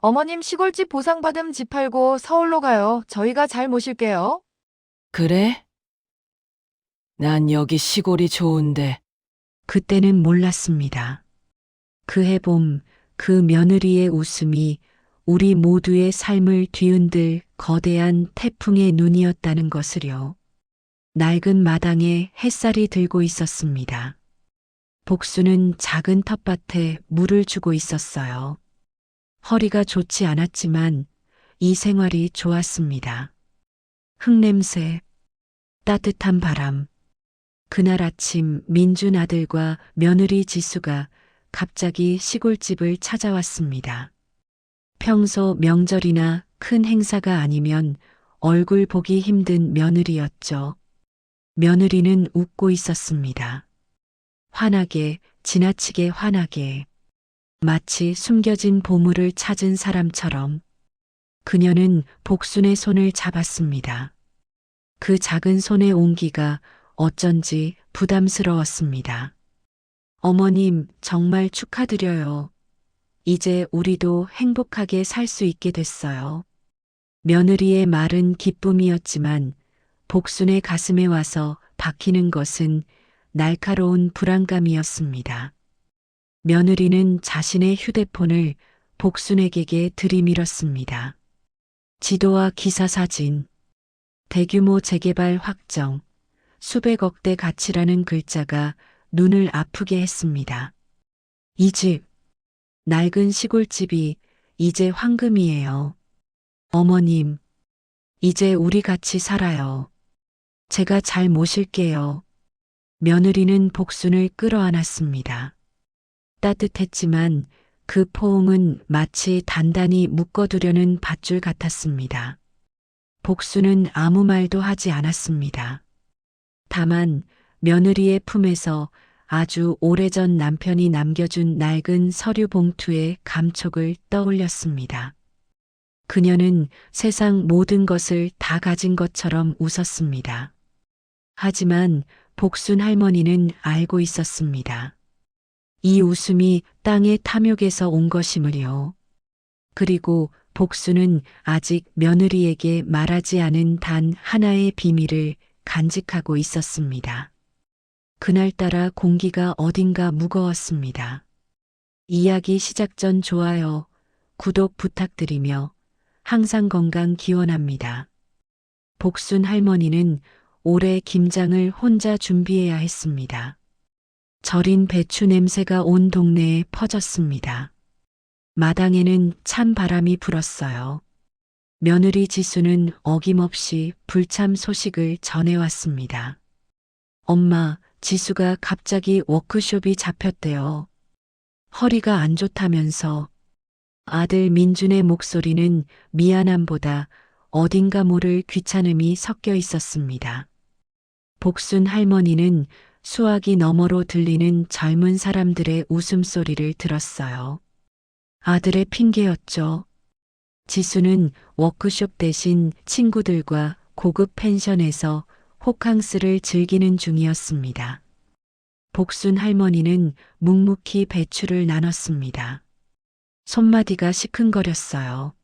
어머님 시골집 보상받은 집 팔고 서울로 가요. 저희가 잘 모실게요. 그래? 난 여기 시골이 좋은데. 그때는 몰랐습니다. 그해 봄 그 며느리의 웃음이 우리 모두의 삶을 뒤흔들 거대한 태풍의 눈이었다는 것을요. 낡은 마당에 햇살이 들고 있었습니다. 복수는 작은 텃밭에 물을 주고 있었어요. 허리가 좋지 않았지만 이 생활이 좋았습니다. 흙냄새, 따뜻한 바람. 그날 아침 민준 아들과 며느리 지수가 갑자기 시골집을 찾아왔습니다. 평소 명절이나 큰 행사가 아니면 얼굴 보기 힘든 며느리였죠. 며느리는 웃고 있었습니다. 환하게, 지나치게 환하게. 마치 숨겨진 보물을 찾은 사람처럼. 그녀는 복순의 손을 잡았습니다. 그 작은 손의 온기가 어쩐지 부담스러웠습니다. 어머님, 정말 축하드려요. 이제 우리도 행복하게 살 수 있게 됐어요. 며느리의 말은 기쁨이었지만 복순의 가슴에 와서 박히는 것은 날카로운 불안감이었습니다. 며느리는 자신의 휴대폰을 복순에게 들이밀었습니다. 지도와 기사 사진, 대규모 재개발 확정, 수백억 대 가치라는 글자가 눈을 아프게 했습니다. 이 집, 낡은 시골집이 이제 황금이에요. 어머님, 이제 우리 같이 살아요. 제가 잘 모실게요. 며느리는 복순을 끌어안았습니다. 따뜻했지만 그 포옹은 마치 단단히 묶어두려는 밧줄 같았습니다. 복순은 아무 말도 하지 않았습니다. 다만 며느리의 품에서 아주 오래전 남편이 남겨준 낡은 서류 봉투의 감촉을 떠올렸습니다. 그녀는 세상 모든 것을 다 가진 것처럼 웃었습니다. 하지만 복순 할머니는 알고 있었습니다. 이 웃음이 땅의 탐욕에서 온 것임을요. 그리고 복순은 아직 며느리에게 말하지 않은 단 하나의 비밀을 간직하고 있었습니다. 그날따라 공기가 어딘가 무거웠습니다. 이야기 시작 전 좋아요, 구독 부탁드리며 항상 건강 기원합니다. 복순 할머니는 올해 김장을 혼자 준비해야 했습니다. 절인 배추 냄새가 온 동네에 퍼졌습니다. 마당에는 찬 바람이 불었어요. 며느리 지수는 어김없이 불참 소식을 전해왔습니다. 엄마, 지수가 갑자기 워크숍이 잡혔대요. 허리가 안 좋다면서. 아들 민준의 목소리는 미안함보다 어딘가 모를 귀찮음이 섞여 있었습니다. 복순 할머니는 수화기 너머로 들리는 젊은 사람들의 웃음소리를 들었어요. 아들의 핑계였죠. 지수는 워크숍 대신 친구들과 고급 펜션에서 호캉스를 즐기는 중이었습니다. 복순 할머니는 묵묵히 배추를 나눴습니다. 손마디가 시큰거렸어요.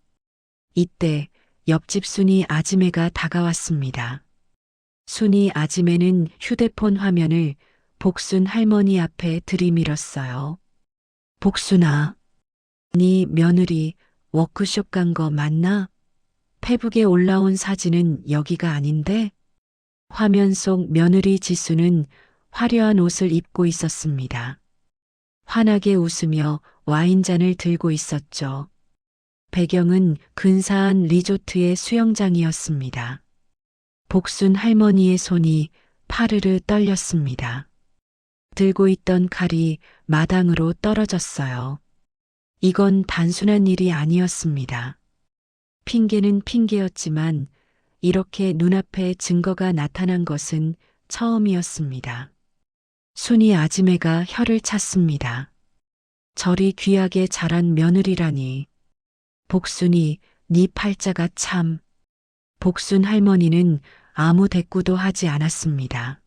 이때 옆집 순이 아지매가 다가왔습니다. 순이 아지매는 휴대폰 화면을 복순 할머니 앞에 들이밀었어요. 복순아, 네 며느리 워크숍 간 거 맞나? 페북에 올라온 사진은 여기가 아닌데? 화면 속 며느리 지수는 화려한 옷을 입고 있었습니다. 환하게 웃으며 와인잔을 들고 있었죠. 배경은 근사한 리조트의 수영장이었습니다. 복순 할머니의 손이 파르르 떨렸습니다. 들고 있던 칼이 마당으로 떨어졌어요. 이건 단순한 일이 아니었습니다. 핑계는 핑계였지만 이렇게 눈앞에 증거가 나타난 것은 처음이었습니다. 순이 아지매가 혀를 찼습니다. 저리 귀하게 자란 며느리라니. 복순이 네 팔자가 참. 복순 할머니는 아무 대꾸도 하지 않았습니다.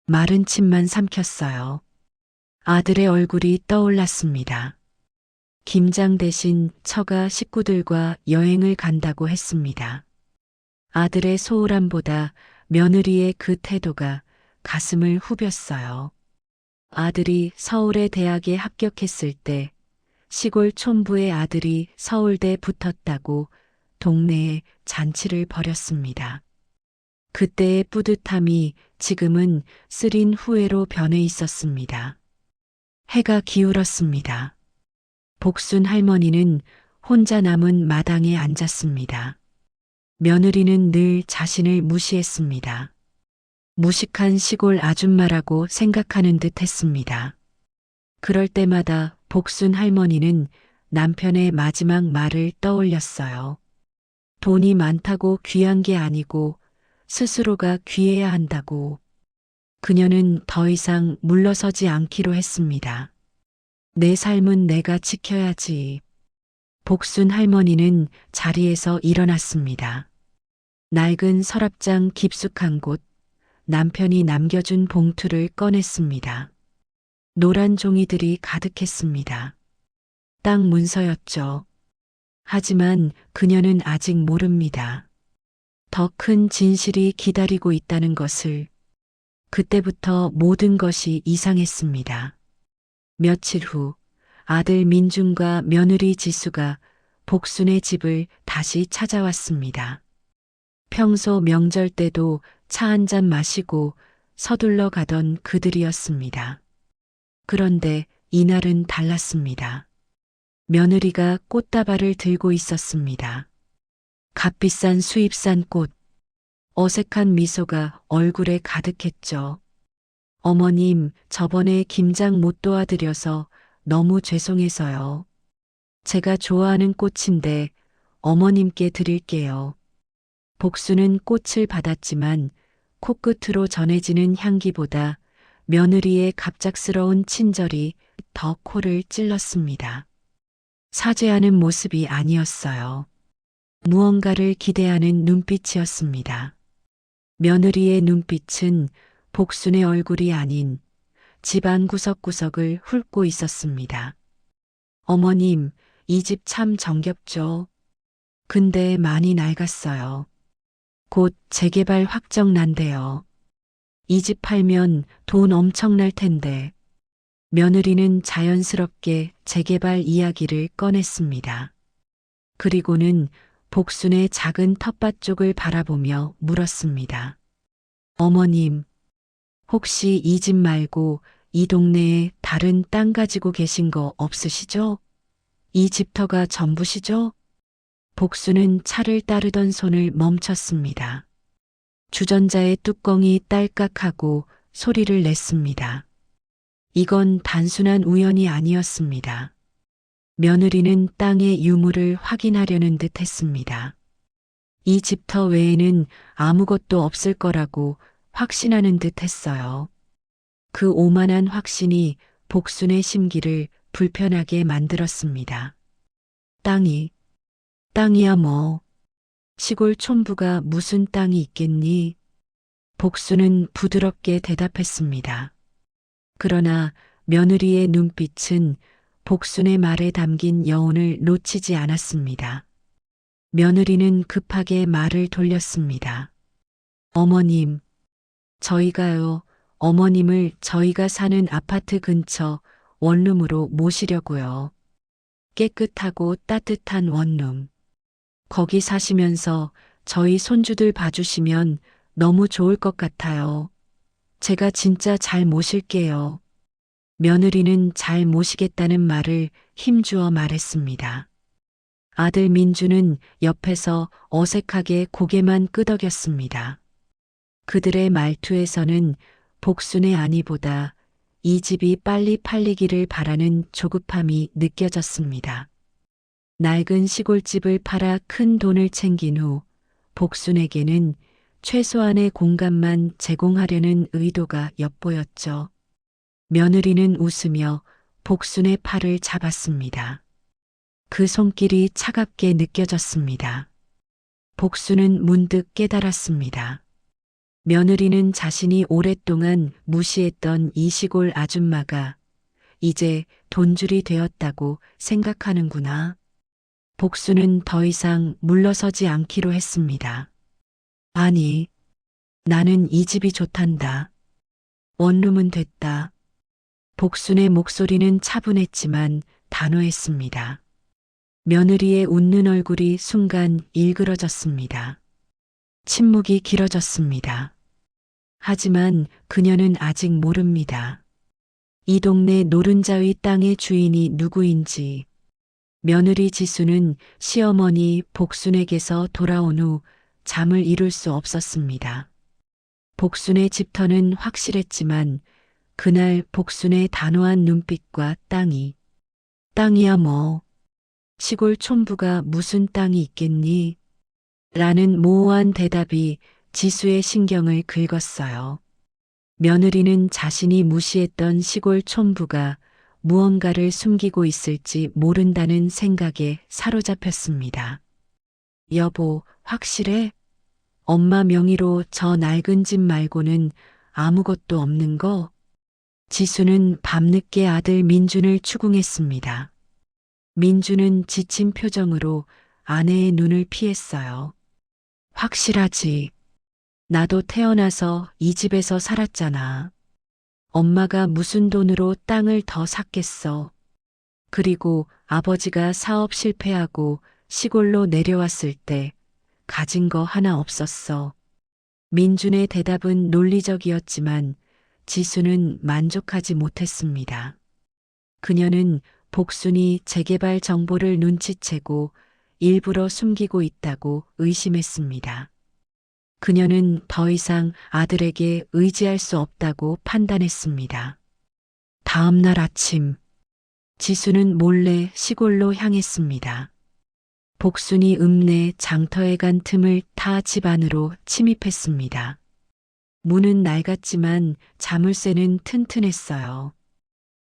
마른 침만 삼켰어요. 아들의 얼굴이 떠올랐습니다. 김장 대신 처가 식구들과 여행을 간다고 했습니다. 아들의 소홀함보다 며느리의 그 태도가 가슴을 후볐어요. 아들이 서울의 대학에 합격했을 때 시골 촌부의 아들이 서울대 붙었다고 동네에 잔치를 벌였습니다. 그때의 뿌듯함이 지금은 쓰린 후회로 변해 있었습니다. 해가 기울었습니다. 복순 할머니는 혼자 남은 마당에 앉았습니다. 며느리는 늘 자신을 무시했습니다. 무식한 시골 아줌마라고 생각하는 듯 했습니다. 그럴 때마다 복순 할머니는 남편의 마지막 말을 떠올렸어요. 돈이 많다고 귀한 게 아니고 스스로가 귀해야 한다고. 그녀는 더 이상 물러서지 않기로 했습니다. 내 삶은 내가 지켜야지. 복순 할머니는 자리에서 일어났습니다. 낡은 서랍장 깊숙한 곳, 남편이 남겨준 봉투를 꺼냈습니다. 노란 종이들이 가득했습니다. 땅 문서였죠. 하지만 그녀는 아직 모릅니다. 더 큰 진실이 기다리고 있다는 것을. 그때부터 모든 것이 이상했습니다. 며칠 후 아들 민중과 며느리 지수가 복순의 집을 다시 찾아왔습니다. 평소 명절 때도 차 한 잔 마시고 서둘러 가던 그들이었습니다. 그런데 이날은 달랐습니다. 며느리가 꽃다발을 들고 있었습니다. 값비싼 수입산 꽃. 어색한 미소가 얼굴에 가득했죠. 어머님, 저번에 김장 못 도와드려서 너무 죄송해서요. 제가 좋아하는 꽃인데 어머님께 드릴게요. 복수는 꽃을 받았지만 코끝으로 전해지는 향기보다 며느리의 갑작스러운 친절이 더 코를 찔렀습니다. 사죄하는 모습이 아니었어요. 무언가를 기대하는 눈빛이었습니다. 며느리의 눈빛은 복순의 얼굴이 아닌 집안 구석구석을 훑고 있었습니다. 어머님, 이 집 참 정겹죠? 근데 많이 낡았어요. 곧 재개발 확정 난대요. 이 집 팔면 돈 엄청날 텐데. 며느리는 자연스럽게 재개발 이야기를 꺼냈습니다. 그리고는 복순의 작은 텃밭 쪽을 바라보며 물었습니다. 어머님, 혹시 이 집 말고 이 동네에 다른 땅 가지고 계신 거 없으시죠? 이 집터가 전부시죠? 복순은 차를 따르던 손을 멈췄습니다. 주전자의 뚜껑이 딸깍하고 소리를 냈습니다. 이건 단순한 우연이 아니었습니다. 며느리는 땅의 유무를 확인하려는 듯 했습니다. 이 집터 외에는 아무것도 없을 거라고 확신하는 듯 했어요. 그 오만한 확신이 복순의 심기를 불편하게 만들었습니다. 땅이야 뭐. 시골 촌부가 무슨 땅이 있겠니? 복순은 부드럽게 대답했습니다. 그러나 며느리의 눈빛은 복순의 말에 담긴 여운을 놓치지 않았습니다. 며느리는 급하게 말을 돌렸습니다. 어머님, 저희가요, 어머님을 저희가 사는 아파트 근처 원룸으로 모시려고요. 깨끗하고 따뜻한 원룸. 거기 사시면서 저희 손주들 봐주시면 너무 좋을 것 같아요. 제가 진짜 잘 모실게요. 며느리는 잘 모시겠다는 말을 힘주어 말했습니다. 아들 민주는 옆에서 어색하게 고개만 끄덕였습니다. 그들의 말투에서는 복순의 아니보다 이 집이 빨리 팔리기를 바라는 조급함이 느껴졌습니다. 낡은 시골집을 팔아 큰 돈을 챙긴 후 복순에게는 최소한의 공간만 제공하려는 의도가 엿보였죠. 며느리는 웃으며 복순의 팔을 잡았습니다. 그 손길이 차갑게 느껴졌습니다. 복순은 문득 깨달았습니다. 며느리는 자신이 오랫동안 무시했던 이 시골 아줌마가 이제 돈줄이 되었다고 생각하는구나. 복수는 더 이상 물러서지 않기로 했습니다. 아니, 나는 이 집이 좋단다. 원룸은 됐다. 복순의 목소리는 차분했지만 단호했습니다. 며느리의 웃는 얼굴이 순간 일그러졌습니다. 침묵이 길어졌습니다. 하지만 그녀는 아직 모릅니다. 이 동네 노른자위 땅의 주인이 누구인지. 며느리 지수는 시어머니 복순에게서 돌아온 후 잠을 이룰 수 없었습니다. 복순의 집터는 확실했지만 그날 복순의 단호한 눈빛과 땅이야 뭐. 시골 촌부가 무슨 땅이 있겠니? 라는 모호한 대답이 지수의 신경을 긁었어요. 며느리는 자신이 무시했던 시골 촌부가 무언가를 숨기고 있을지 모른다는 생각에 사로잡혔습니다. 여보, 확실해? 엄마 명의로 저 낡은 집 말고는 아무것도 없는 거? 지수는 밤늦게 아들 민준을 추궁했습니다. 민준은 지친 표정으로 아내의 눈을 피했어요. 확실하지. 나도 태어나서 이 집에서 살았잖아. 엄마가 무슨 돈으로 땅을 더 샀겠어. 그리고 아버지가 사업 실패하고 시골로 내려왔을 때 가진 거 하나 없었어. 민준의 대답은 논리적이었지만 지수는 만족하지 못했습니다. 그녀는 복순이 재개발 정보를 눈치채고 일부러 숨기고 있다고 의심했습니다. 그녀는 더 이상 아들에게 의지할 수 없다고 판단했습니다. 다음 날 아침, 지수는 몰래 시골로 향했습니다. 복순이 읍내 장터에 간 틈을 타 집 안으로 침입했습니다. 문은 낡았지만 자물쇠는 튼튼했어요.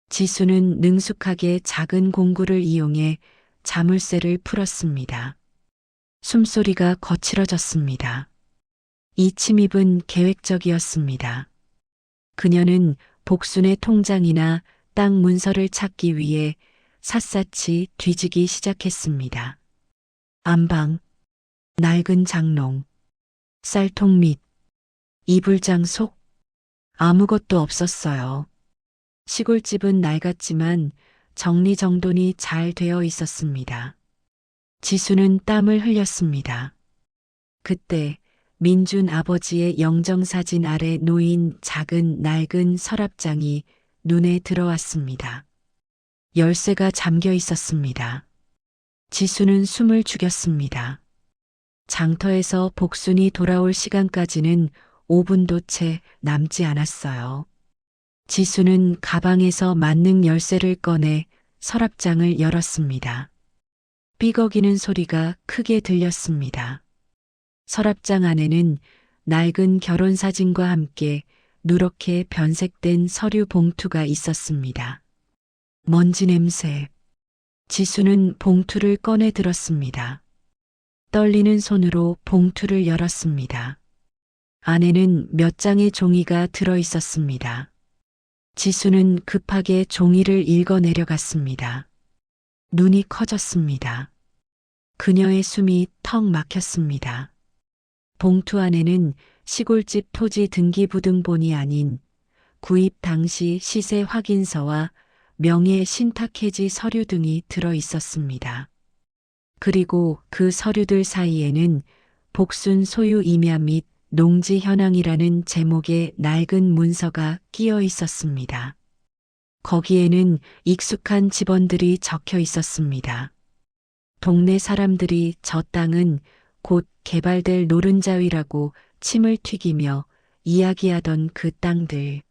지수는 능숙하게 작은 공구를 이용해 자물쇠를 풀었습니다. 숨소리가 거칠어졌습니다. 이 침입은 계획적이었습니다. 그녀는 복순의 통장이나 땅 문서를 찾기 위해 샅샅이 뒤지기 시작했습니다. 안방, 낡은 장롱, 쌀통 밑, 이불장 속, 아무것도 없었어요. 시골집은 낡았지만 정리정돈이 잘 되어 있었습니다. 지수는 땀을 흘렸습니다. 그때 민준 아버지의 영정사진 아래 놓인 작은 낡은 서랍장이 눈에 들어왔습니다. 열쇠가 잠겨 있었습니다. 지수는 숨을 죽였습니다. 장터에서 복순이 돌아올 시간까지는 5분도 채 남지 않았어요. 지수는 가방에서 만능 열쇠를 꺼내 서랍장을 열었습니다. 삐걱이는 소리가 크게 들렸습니다. 서랍장 안에는 낡은 결혼사진과 함께 누렇게 변색된 서류 봉투가 있었습니다. 먼지 냄새. 지수는 봉투를 꺼내 들었습니다. 떨리는 손으로 봉투를 열었습니다. 안에는 몇 장의 종이가 들어 있었습니다. 지수는 급하게 종이를 읽어 내려갔습니다. 눈이 커졌습니다. 그녀의 숨이 턱 막혔습니다. 봉투 안에는 시골집 토지 등기부등본이 아닌 구입 당시 시세 확인서와 명예 신탁해지 서류 등이 들어 있었습니다. 그리고 그 서류들 사이에는 복순 소유 임야 및 농지 현황이라는 제목의 낡은 문서가 끼어 있었습니다. 거기에는 익숙한 집원들이 적혀 있었습니다. 동네 사람들이 저 땅은 곧 개발될 노른자위라고 침을 튀기며 이야기하던 그 땅들.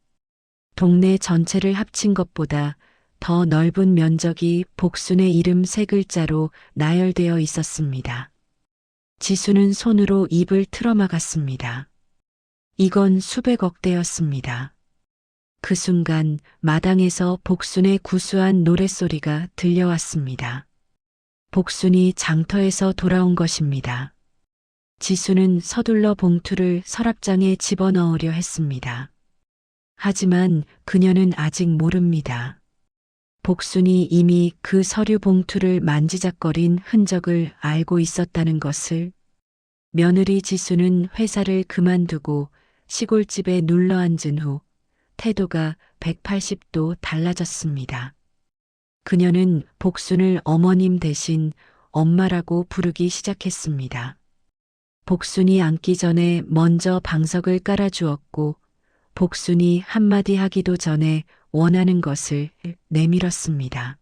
동네 전체를 합친 것보다 더 넓은 면적이 복순의 이름 세 글자로 나열되어 있었습니다. 지수는 손으로 입을 틀어막았습니다. 이건 수백억 대였습니다. 그 순간 마당에서 복순의 구수한 노랫소리가 들려왔습니다. 복순이 장터에서 돌아온 것입니다. 지수는 서둘러 봉투를 서랍장에 집어넣으려 했습니다. 하지만 그녀는 아직 모릅니다. 복순이 이미 그 서류 봉투를 만지작거린 흔적을 알고 있었다는 것을. 며느리 지수는 회사를 그만두고 시골집에 눌러 앉은 후 태도가 180도 달라졌습니다. 그녀는 복순을 어머님 대신 엄마라고 부르기 시작했습니다. 복순이 앉기 전에 먼저 방석을 깔아주었고 복순이 한마디 하기도 전에 원하는 것을 내밀었습니다.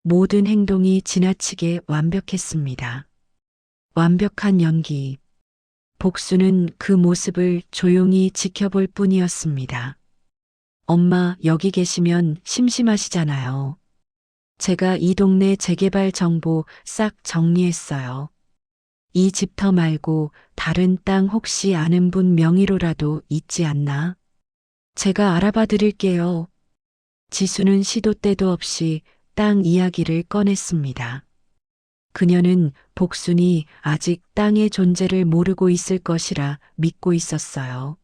모든 행동이 지나치게 완벽했습니다. 완벽한 연기. 복순은 그 모습을 조용히 지켜볼 뿐이었습니다. 엄마, 여기 계시면 심심하시잖아요. 제가 이 동네 재개발 정보 싹 정리했어요. 이 집터 말고 다른 땅 혹시 아는 분 명의로라도 있지 않나? 제가 알아봐 드릴게요. 지수는 시도 때도 없이 땅 이야기를 꺼냈습니다. 그녀는 복순이 아직 땅의 존재를 모르고 있을 것이라 믿고 있었어요.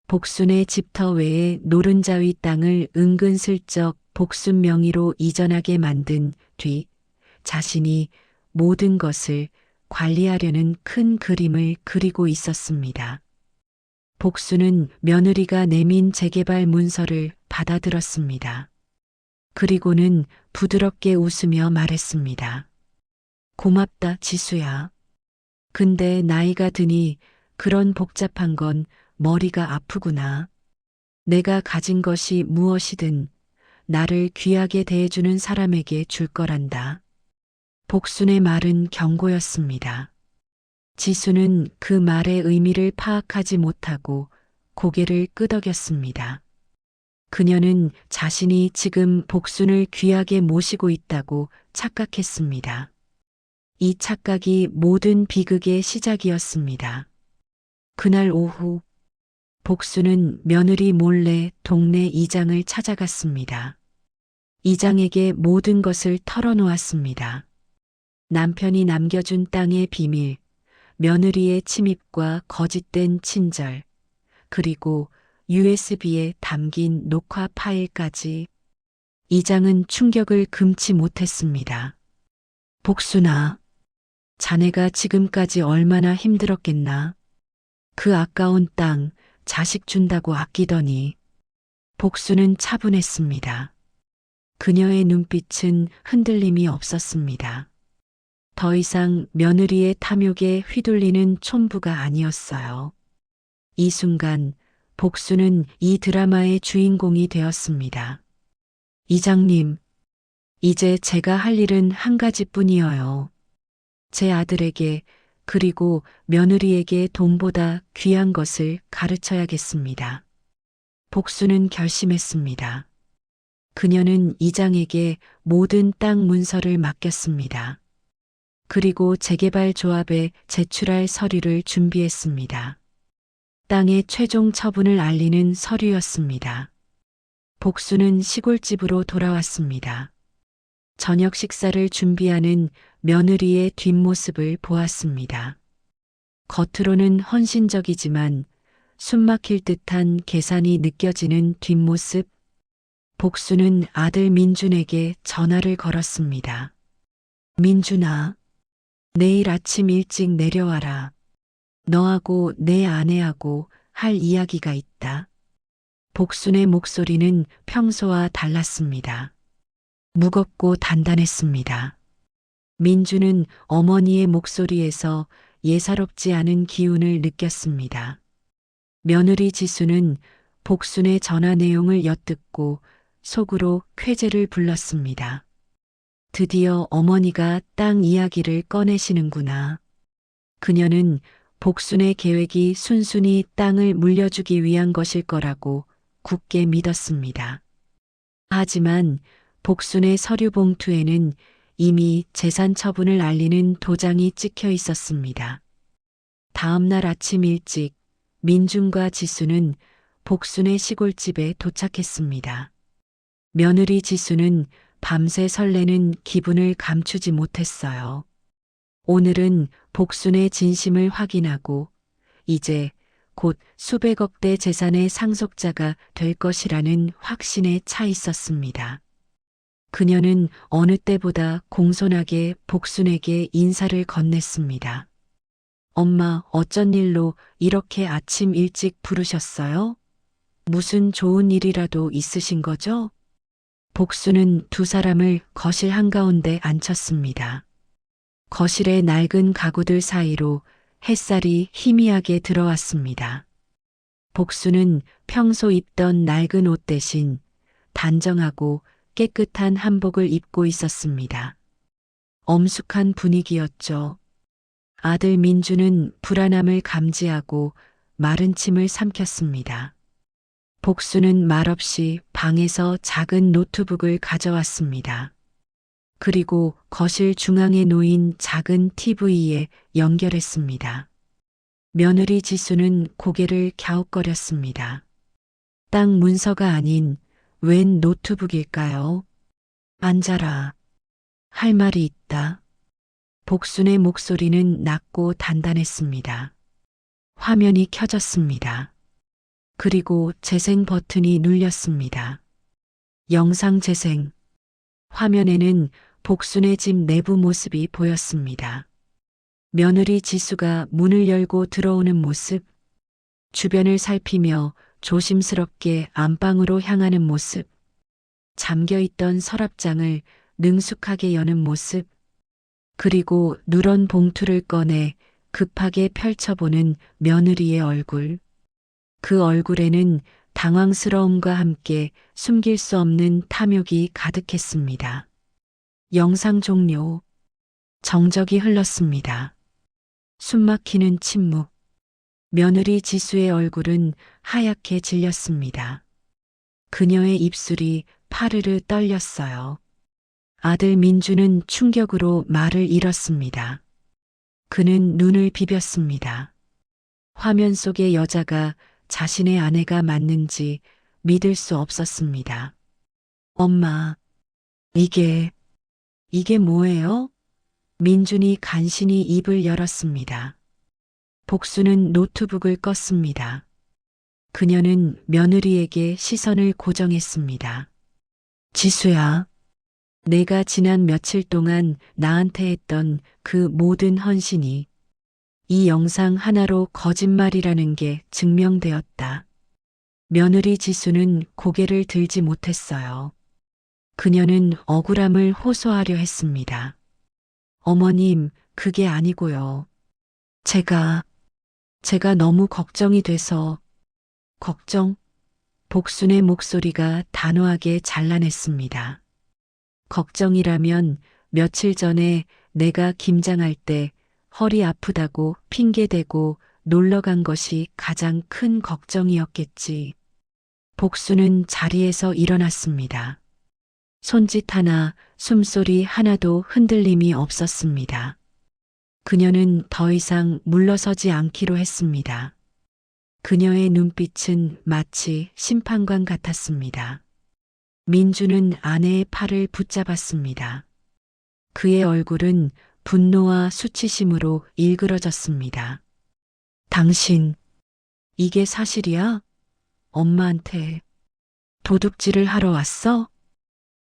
복순의 집터 외에 노른자 위 땅을 은근슬쩍 복순 명의로 이전하게 만든 뒤 자신이 모든 것을 관리하려는 큰 그림을 그리고 있었습니다. 복순은 며느리가 내민 재개발 문서를 받아들었습니다. 그리고는 부드럽게 웃으며 말했습니다. 고맙다, 지수야. 근데 나이가 드니 그런 복잡한 건 머리가 아프구나. 내가 가진 것이 무엇이든 나를 귀하게 대해주는 사람에게 줄 거란다. 복순의 말은 경고였습니다. 지수는 그 말의 의미를 파악하지 못하고 고개를 끄덕였습니다. 그녀는 자신이 지금 복순을 귀하게 모시고 있다고 착각했습니다. 이 착각이 모든 비극의 시작이었습니다. 그날 오후, 복순은 며느리 몰래 동네 이장을 찾아갔습니다. 이장에게 모든 것을 털어놓았습니다. 남편이 남겨준 땅의 비밀, 며느리의 침입과 거짓된 친절, 그리고 USB에 담긴 녹화 파일까지. 이장은 충격을 금치 못했습니다. 복순아, 자네가 지금까지 얼마나 힘들었겠나? 그 아까운 땅, 자식 준다고 아끼더니. 복순은 차분했습니다. 그녀의 눈빛은 흔들림이 없었습니다. 더 이상 며느리의 탐욕에 휘둘리는 촌부가 아니었어요. 이 순간 복순은 이 드라마의 주인공이 되었습니다. 이장님, 이제 제가 할 일은 한 가지뿐이어요. 제 아들에게 그리고 며느리에게 돈보다 귀한 것을 가르쳐야겠습니다. 복순은 결심했습니다. 그녀는 이장에게 모든 땅 문서를 맡겼습니다. 그리고 재개발 조합에 제출할 서류를 준비했습니다. 땅의 최종 처분을 알리는 서류였습니다. 복순은 시골집으로 돌아왔습니다. 저녁 식사를 준비하는 며느리의 뒷모습을 보았습니다. 겉으로는 헌신적이지만 숨막힐 듯한 계산이 느껴지는 뒷모습. 복순은 아들 민준에게 전화를 걸었습니다. 민준아, 내일 아침 일찍 내려와라. 너하고 내 아내하고 할 이야기가 있다. 복순의 목소리는 평소와 달랐습니다. 무겁고 단단했습니다. 민주는 어머니의 목소리에서 예사롭지 않은 기운을 느꼈습니다. 며느리 지수는 복순의 전화 내용을 엿듣고 속으로 쾌재를 불렀습니다. 드디어 어머니가 땅 이야기를 꺼내시는구나. 그녀는 복순의 계획이 순순히 땅을 물려주기 위한 것일 거라고 굳게 믿었습니다. 하지만 복순의 서류 봉투에는 이미 재산 처분을 알리는 도장이 찍혀 있었습니다. 다음 날 아침 일찍 민준과 지수는 복순의 시골집에 도착했습니다. 며느리 지수는 밤새 설레는 기분을 감추지 못했어요. 오늘은 복순의 진심을 확인하고 이제 곧 수백억 대 재산의 상속자가 될 것이라는 확신에 차 있었습니다. 그녀는 어느 때보다 공손하게 복순에게 인사를 건넸습니다. 엄마, 어쩐 일로 이렇게 아침 일찍 부르셨어요? 무슨 좋은 일이라도 있으신 거죠? 복순은 두 사람을 거실 한가운데 앉혔습니다. 거실의 낡은 가구들 사이로 햇살이 희미하게 들어왔습니다. 복순은 평소 입던 낡은 옷 대신 단정하고 깨끗한 한복을 입고 있었습니다. 엄숙한 분위기였죠. 아들 민주는 불안함을 감지하고 마른 침을 삼켰습니다. 복수는 말없이 방에서 작은 노트북을 가져왔습니다. 그리고 거실 중앙에 놓인 작은 TV에 연결했습니다. 며느리 지수는 고개를 갸웃거렸습니다. 딱 문서가 아닌 웬 노트북일까요? 앉아라. 할 말이 있다. 복순의 목소리는 낮고 단단했습니다. 화면이 켜졌습니다. 그리고 재생 버튼이 눌렸습니다. 영상 재생. 화면에는 복순의 집 내부 모습이 보였습니다. 며느리 지수가 문을 열고 들어오는 모습, 주변을 살피며 조심스럽게 안방으로 향하는 모습, 잠겨있던 서랍장을 능숙하게 여는 모습, 그리고 누런 봉투를 꺼내 급하게 펼쳐보는 며느리의 얼굴. 그 얼굴에는 당황스러움과 함께 숨길 수 없는 탐욕이 가득했습니다. 영상 종료. 정적이 흘렀습니다. 숨막히는 침묵. 며느리 지수의 얼굴은 하얗게 질렸습니다. 그녀의 입술이 파르르 떨렸어요. 아들 민주는 충격으로 말을 잃었습니다. 그는 눈을 비볐습니다. 화면 속의 여자가 자신의 아내가 맞는지 믿을 수 없었습니다. 엄마, 이게 뭐예요? 민준이 간신히 입을 열었습니다. 복수는 노트북을 껐습니다. 그녀는 며느리에게 시선을 고정했습니다. 지수야, 내가 지난 며칠 동안 나한테 했던 그 모든 헌신이 이 영상 하나로 거짓말이라는 게 증명되었다. 며느리 지수는 고개를 들지 못했어요. 그녀는 억울함을 호소하려 했습니다. 어머님, 그게 아니고요. 제가 너무 걱정이 돼서. 걱정? 복순의 목소리가 단호하게 잘라냈습니다. 걱정이라면 며칠 전에 내가 김장할 때 허리 아프다고 핑계대고 놀러 간 것이 가장 큰 걱정이었겠지. 복수는 자리에서 일어났습니다. 손짓 하나, 숨소리 하나도 흔들림이 없었습니다. 그녀는 더 이상 물러서지 않기로 했습니다. 그녀의 눈빛은 마치 심판관 같았습니다. 민주는 아내의 팔을 붙잡았습니다. 그의 얼굴은 분노와 수치심으로 일그러졌습니다. 당신, 이게 사실이야? 엄마한테 도둑질을 하러 왔어?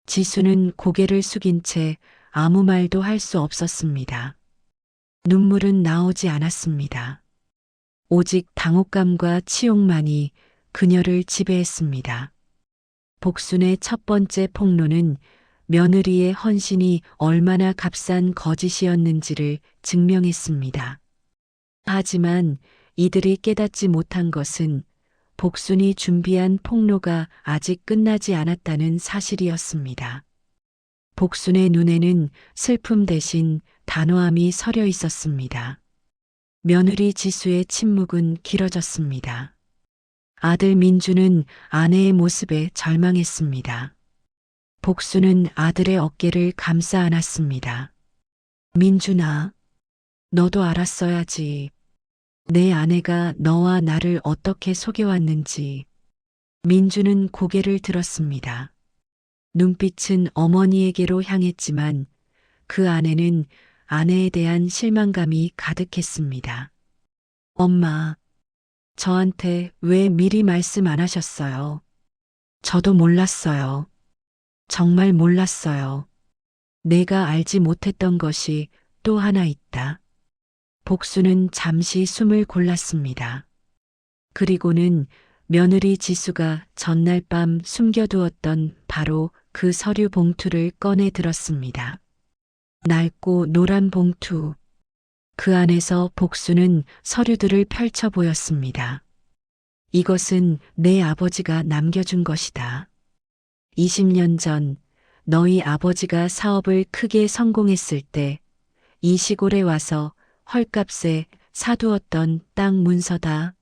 지수는 고개를 숙인 채 아무 말도 할 수 없었습니다. 눈물은 나오지 않았습니다. 오직 당혹감과 치욕만이 그녀를 지배했습니다. 복순의 첫 번째 폭로는 며느리의 헌신이 얼마나 값싼 거짓이었는지를 증명했습니다. 하지만 이들이 깨닫지 못한 것은 복순이 준비한 폭로가 아직 끝나지 않았다는 사실이었습니다. 복순의 눈에는 슬픔 대신 단호함이 서려 있었습니다. 며느리 지수의 침묵은 길어졌습니다. 아들 민주는 아내의 모습에 절망했습니다. 복수는 아들의 어깨를 감싸 안았습니다. 민준아, 너도 알았어야지. 내 아내가 너와 나를 어떻게 속여왔는지. 민주는 고개를 들었습니다. 눈빛은 어머니에게로 향했지만 그 안에는 아내에 대한 실망감이 가득했습니다. 엄마, 저한테 왜 미리 말씀 안 하셨어요? 저도 몰랐어요. 정말 몰랐어요. 내가 알지 못했던 것이 또 하나 있다. 복수는 잠시 숨을 골랐습니다. 그리고는 며느리 지수가 전날 밤 숨겨두었던 바로 그 서류 봉투를 꺼내 들었습니다. 낡고 노란 봉투. 그 안에서 복수는 서류들을 펼쳐 보였습니다. 이것은 내 아버지가 남겨준 것이다. 20년 전 너희 아버지가 사업을 크게 성공했을 때 이 시골에 와서 헐값에 사두었던 땅 문서다.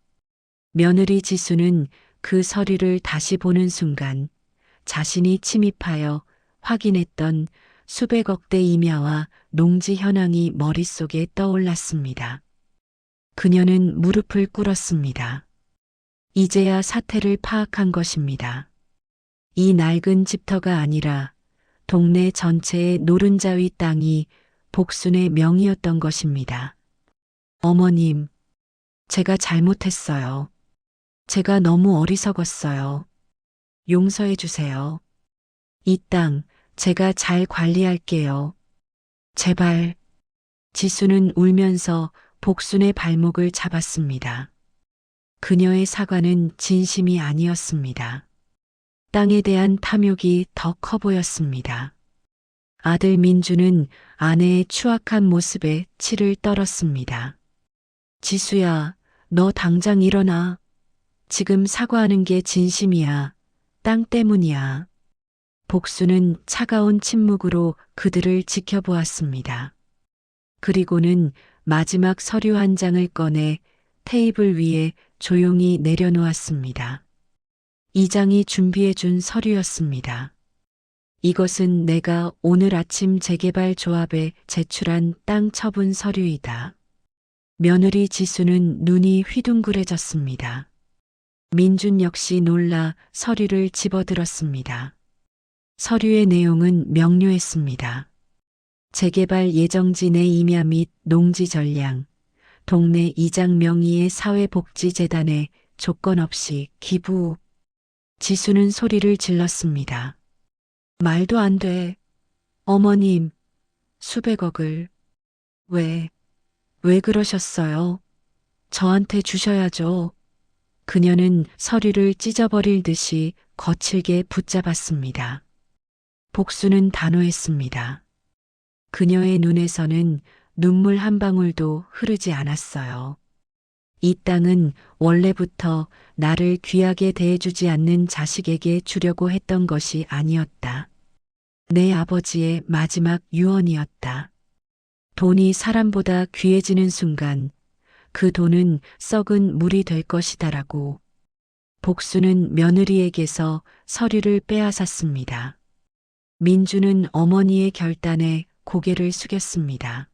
며느리 지수는 그 서류를 다시 보는 순간 자신이 침입하여 확인했던 수백억 대 임야와 농지 현황이 머릿속에 떠올랐습니다. 그녀는 무릎을 꿇었습니다. 이제야 사태를 파악한 것입니다. 이 낡은 집터가 아니라 동네 전체의 노른자 위 땅이 복순의 명의였던 것입니다. 어머님, 제가 잘못했어요. 제가 너무 어리석었어요. 용서해 주세요. 이 땅 제가 잘 관리할게요. 제발. 지수는 울면서 복순의 발목을 잡았습니다. 그녀의 사과는 진심이 아니었습니다. 땅에 대한 탐욕이 더 커 보였습니다. 아들 민주는 아내의 추악한 모습에 치를 떨었습니다. 지수야, 너 당장 일어나. 지금 사과하는 게 진심이야. 땅 때문이야. 복수는 차가운 침묵으로 그들을 지켜보았습니다. 그리고는 마지막 서류 한 장을 꺼내 테이블 위에 조용히 내려놓았습니다. 이 장이 준비해준 서류였습니다. 이것은 내가 오늘 아침 재개발 조합에 제출한 땅 처분 서류이다. 며느리 지수는 눈이 휘둥그레졌습니다. 민준 역시 놀라 서류를 집어들었습니다. 서류의 내용은 명료했습니다. 재개발 예정지 내 임야 및 농지 전량, 동네 이장 명의의 사회복지재단에 조건 없이 기부. 지수는 소리를 질렀습니다. 말도 안 돼. 어머님, 수백억을. 왜 그러셨어요? 저한테 주셔야죠. 그녀는 서류를 찢어버릴 듯이 거칠게 붙잡았습니다. 복수는 단호했습니다. 그녀의 눈에서는 눈물 한 방울도 흐르지 않았어요. 이 땅은 원래부터 나를 귀하게 대해주지 않는 자식에게 주려고 했던 것이 아니었다. 내 아버지의 마지막 유언이었다. 돈이 사람보다 귀해지는 순간 그 돈은 썩은 물이 될 것이다라고. 복수는 며느리에게서 서류를 빼앗았습니다. 민주는 어머니의 결단에 고개를 숙였습니다.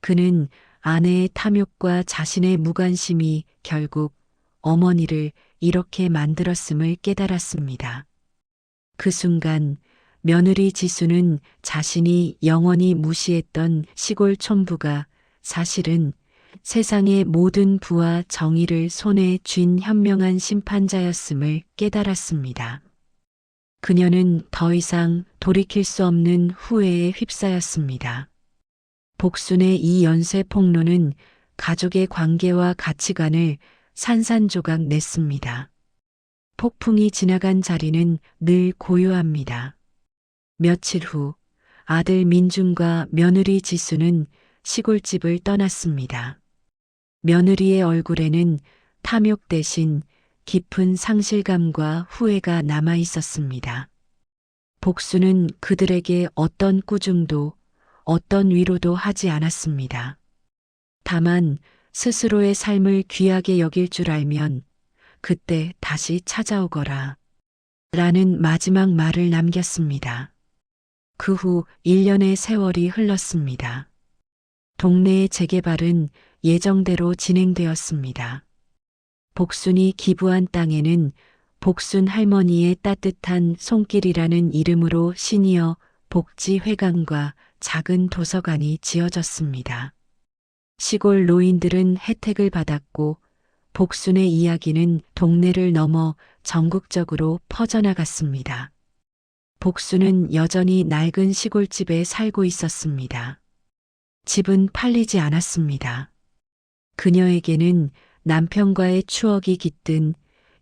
그는 아내의 탐욕과 자신의 무관심이 결국 어머니를 이렇게 만들었음을 깨달았습니다. 그 순간 며느리 지수는 자신이 영원히 무시했던 시골 촌부가 사실은 세상의 모든 부와 정의를 손에 쥔 현명한 심판자였음을 깨달았습니다. 그녀는 더 이상 돌이킬 수 없는 후회에 휩싸였습니다. 복순의 이 연쇄 폭로는 가족의 관계와 가치관을 산산조각 냈습니다. 폭풍이 지나간 자리는 늘 고요합니다. 며칠 후 아들 민준과 며느리 지수는 시골집을 떠났습니다. 며느리의 얼굴에는 탐욕 대신 깊은 상실감과 후회가 남아 있었습니다. 복수는 그들에게 어떤 꾸중도 어떤 위로도 하지 않았습니다. 다만 스스로의 삶을 귀하게 여길 줄 알면 그때 다시 찾아오거라 라는 마지막 말을 남겼습니다. 그 후 1년의 세월이 흘렀습니다. 동네의 재개발은 예정대로 진행되었습니다. 복순이 기부한 땅에는 복순 할머니의 따뜻한 손길이라는 이름으로 시니어 복지회관과 작은 도서관이 지어졌습니다. 시골 노인들은 혜택을 받았고 복순의 이야기는 동네를 넘어 전국적으로 퍼져나갔습니다. 복수는 여전히 낡은 시골집에 살고 있었습니다. 집은 팔리지 않았습니다. 그녀에게는 남편과의 추억이 깃든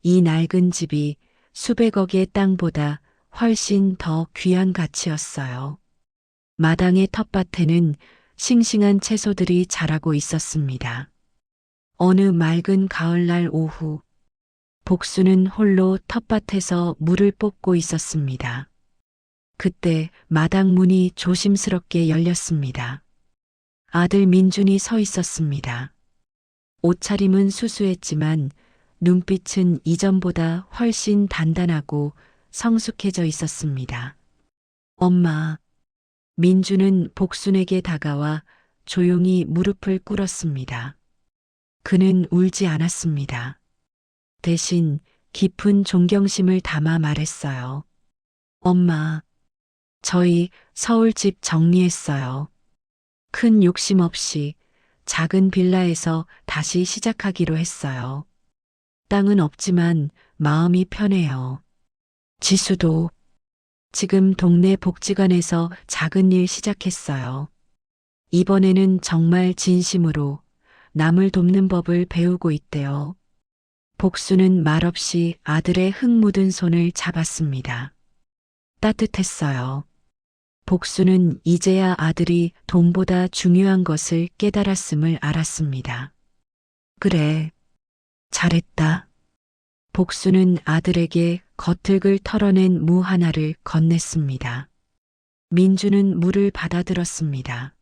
이 낡은 집이 수백억의 땅보다 훨씬 더 귀한 가치였어요. 마당의 텃밭에는 싱싱한 채소들이 자라고 있었습니다. 어느 맑은 가을날 오후, 복수는 홀로 텃밭에서 물을 뽑고 있었습니다. 그때 마당 문이 조심스럽게 열렸습니다. 아들 민준이 서 있었습니다. 옷차림은 수수했지만 눈빛은 이전보다 훨씬 단단하고 성숙해져 있었습니다. 엄마. 민준은 복순에게 다가와 조용히 무릎을 꿇었습니다. 그는 울지 않았습니다. 대신 깊은 존경심을 담아 말했어요. 엄마, 저희 서울집 정리했어요. 큰 욕심 없이 작은 빌라에서 다시 시작하기로 했어요. 땅은 없지만 마음이 편해요. 지수도 지금 동네 복지관에서 작은 일 시작했어요. 이번에는 정말 진심으로 남을 돕는 법을 배우고 있대요. 복수는 말없이 아들의 흙 묻은 손을 잡았습니다. 따뜻했어요. 복수는 이제야 아들이 돈보다 중요한 것을 깨달았음을 알았습니다. 그래, 잘했다. 복수는 아들에게 겉흙을 털어낸 무 하나를 건넸습니다. 민주는 물을 받아들었습니다.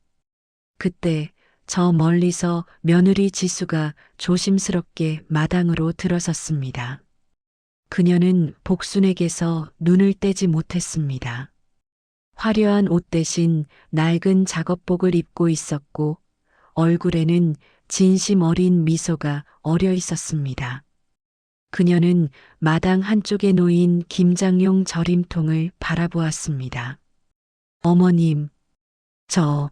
그때 저 멀리서 며느리 지수가 조심스럽게 마당으로 들어섰습니다. 그녀는 복순에게서 눈을 떼지 못했습니다. 화려한 옷 대신 낡은 작업복을 입고 있었고 얼굴에는 진심 어린 미소가 어려 있었습니다. 그녀는 마당 한쪽에 놓인 김장용 절임통을 바라보았습니다. 어머님, 저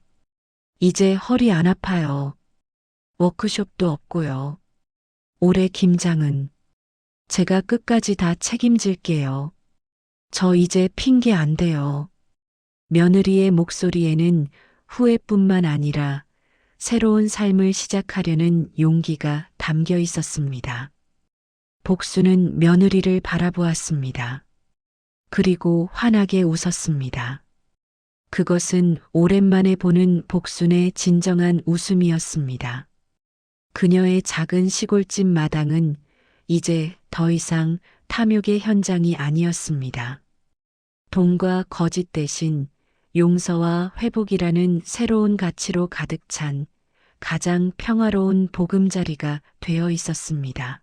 이제 허리 안 아파요. 워크숍도 없고요. 올해 김장은 제가 끝까지 다 책임질게요. 저 이제 핑계 안 돼요. 며느리의 목소리에는 후회뿐만 아니라 새로운 삶을 시작하려는 용기가 담겨 있었습니다. 복수는 며느리를 바라보았습니다. 그리고 환하게 웃었습니다. 그것은 오랜만에 보는 복순의 진정한 웃음이었습니다. 그녀의 작은 시골집 마당은 이제 더 이상 탐욕의 현장이 아니었습니다. 돈과 거짓 대신 용서와 회복이라는 새로운 가치로 가득 찬 가장 평화로운 보금자리가 되어 있었습니다.